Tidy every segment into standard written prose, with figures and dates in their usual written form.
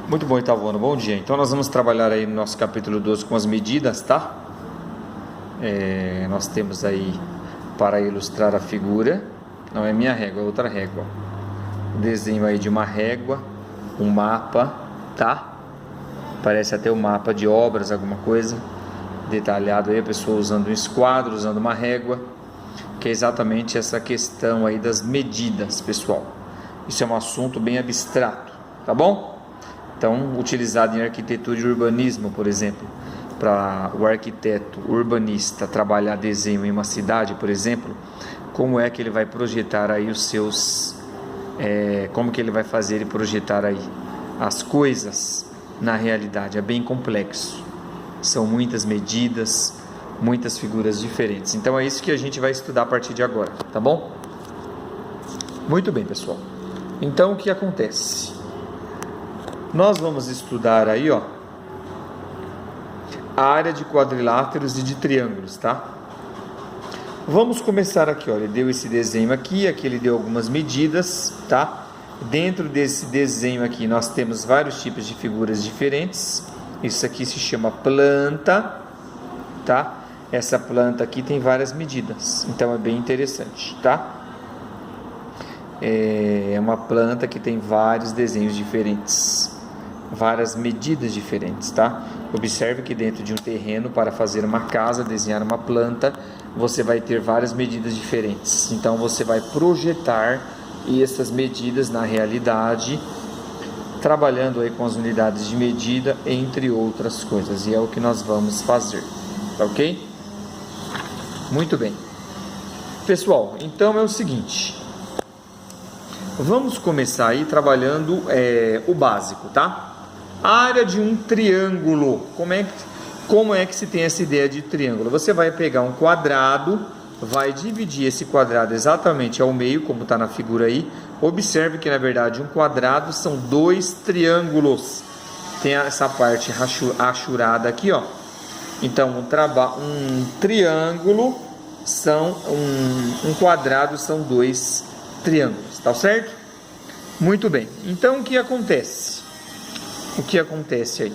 Muito bom, oitavo ano, bom dia. Então nós vamos trabalhar aí no nosso capítulo 12 com as medidas, tá? Nós temos aí, para ilustrar a figura, não é minha régua, é outra régua. O desenho aí de uma régua, um mapa, tá? Parece até um mapa de obras, alguma coisa. Detalhado aí, a pessoa usando um esquadro, usando uma régua, que é exatamente essa questão aí das medidas, pessoal. Isso é um assunto bem abstrato, tá bom? Então, utilizado em arquitetura e urbanismo, por exemplo, para o arquiteto urbanista trabalhar desenho em uma cidade, por exemplo, como é que ele vai projetar aí os seus, como que ele vai fazer e projetar aí as coisas na realidade? É bem complexo, são muitas medidas, muitas figuras diferentes. Então é isso que a gente vai estudar a partir de agora, tá bom? Muito bem, pessoal. Então o que acontece? Nós vamos estudar aí, ó, a área de quadriláteros e de triângulos, tá? Vamos começar aqui, ó. Ele deu esse desenho aqui ele deu algumas medidas, tá? Dentro desse desenho aqui nós temos vários tipos de figuras diferentes. Isso aqui se chama planta, tá? Essa planta aqui tem várias medidas, então é bem interessante, tá? É uma planta que tem vários desenhos diferentes, várias medidas diferentes, tá? Observe que dentro de um terreno, para fazer uma casa, desenhar uma planta, você vai ter várias medidas diferentes. Então você vai projetar essas medidas na realidade, trabalhando aí com as unidades de medida, entre outras coisas. E é o que nós vamos fazer, tá ok? Muito bem. Pessoal, então é o seguinte. Vamos começar aí trabalhando o básico, tá? A área de um triângulo. Como é que se tem essa ideia de triângulo? Você vai pegar um quadrado, vai dividir esse quadrado exatamente ao meio, como está na figura aí. Observe que, na verdade, um quadrado são dois triângulos. Tem essa parte rachurada aqui, ó. Então, um triângulo são um quadrado são dois triângulos, tá certo? Muito bem. Então, o que acontece? O que acontece aí?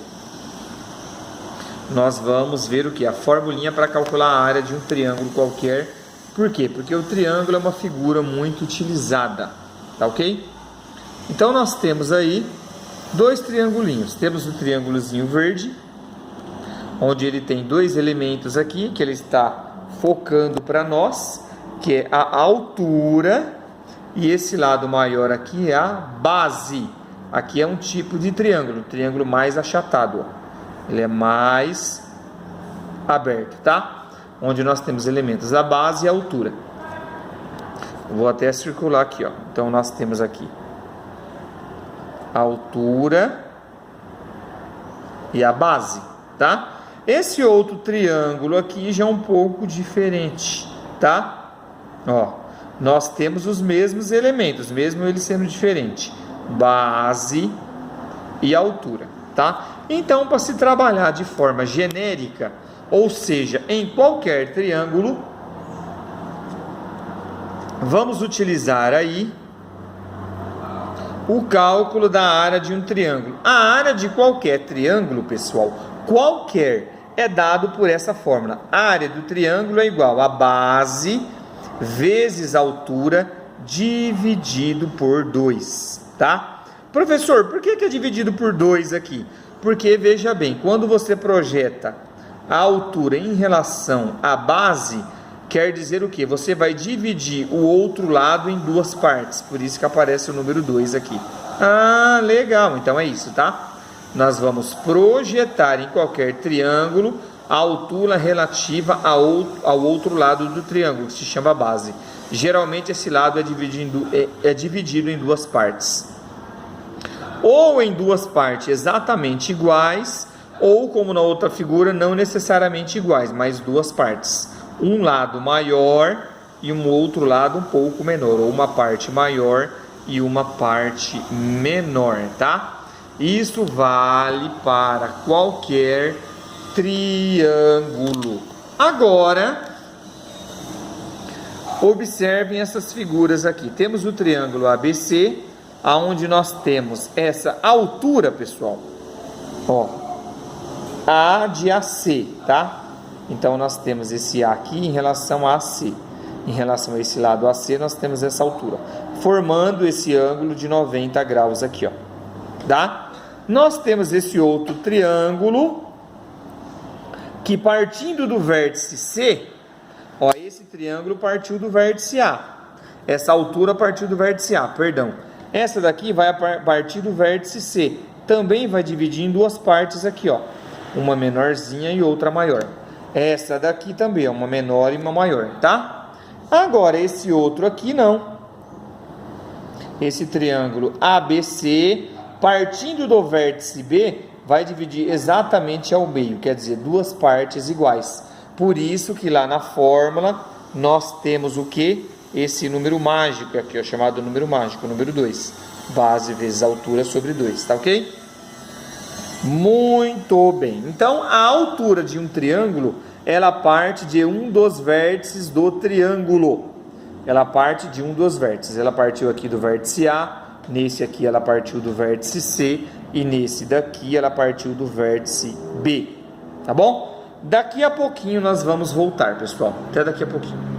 Nós vamos ver o que? A formulinha para calcular a área de um triângulo qualquer. Por quê? Porque o triângulo é uma figura muito utilizada, tá ok? Então nós temos aí dois triangulinhos. Temos o triângulozinho verde, onde ele tem dois elementos aqui, que ele está focando para nós, que é a altura, e esse lado maior aqui é a base. Aqui é um tipo de triângulo, triângulo mais achatado, ó. Ele é mais aberto, tá? Onde nós temos elementos a base e a altura. Vou até circular aqui, ó. Então nós temos aqui a altura e a base, tá? Esse outro triângulo aqui já é um pouco diferente, tá? Ó, nós temos os mesmos elementos, mesmo ele sendo diferente, base e altura, tá? Então, para se trabalhar de forma genérica, ou seja, em qualquer triângulo, vamos utilizar aí o cálculo da área de um triângulo. A área de qualquer triângulo, pessoal, qualquer, é dado por essa fórmula. A área do triângulo é igual a base vezes a altura dividido por 2, tá? Professor, por que é dividido por 2 aqui? Porque, veja bem, quando você projeta a altura em relação à base, quer dizer o quê? Você vai dividir o outro lado em duas partes, por isso que aparece o número 2 aqui. Ah, legal, então é isso, tá? Nós vamos projetar em qualquer triângulo a altura relativa ao outro lado do triângulo, que se chama base. Geralmente esse lado é dividido em duas partes. Ou em duas partes exatamente iguais, ou como na outra figura, não necessariamente iguais, mas duas partes. Um lado maior e um outro lado um pouco menor, ou uma parte maior e uma parte menor, tá? Isso vale para qualquer triângulo. Agora, observem essas figuras aqui. Temos o triângulo ABC, aonde nós temos essa altura, pessoal, ó, A de AC, tá? Então nós temos esse A aqui em relação a AC. Em relação a esse lado AC, nós temos essa altura, formando esse ângulo de 90 graus aqui, ó, tá? Nós temos esse outro triângulo, que partindo do vértice C, ó, esse triângulo partiu do vértice A. Essa altura partiu do vértice A, perdão. Essa daqui vai partir do vértice C. Também vai dividir em duas partes aqui, ó. Uma menorzinha e outra maior. Essa daqui também é uma menor e uma maior, tá? Agora, esse outro aqui não. Esse triângulo ABC, partindo do vértice B, vai dividir exatamente ao meio, quer dizer, duas partes iguais. Por isso que lá na fórmula nós temos o que? Esse número mágico aqui, ó, chamado número mágico, número 2. Base vezes altura sobre 2, tá ok? Muito bem. Então, a altura de um triângulo, ela parte de um dos vértices do triângulo. Ela parte de um dos vértices. Ela partiu aqui do vértice A, nesse aqui ela partiu do vértice C, e nesse daqui ela partiu do vértice B. Tá bom? Daqui a pouquinho nós vamos voltar, pessoal. Até daqui a pouquinho.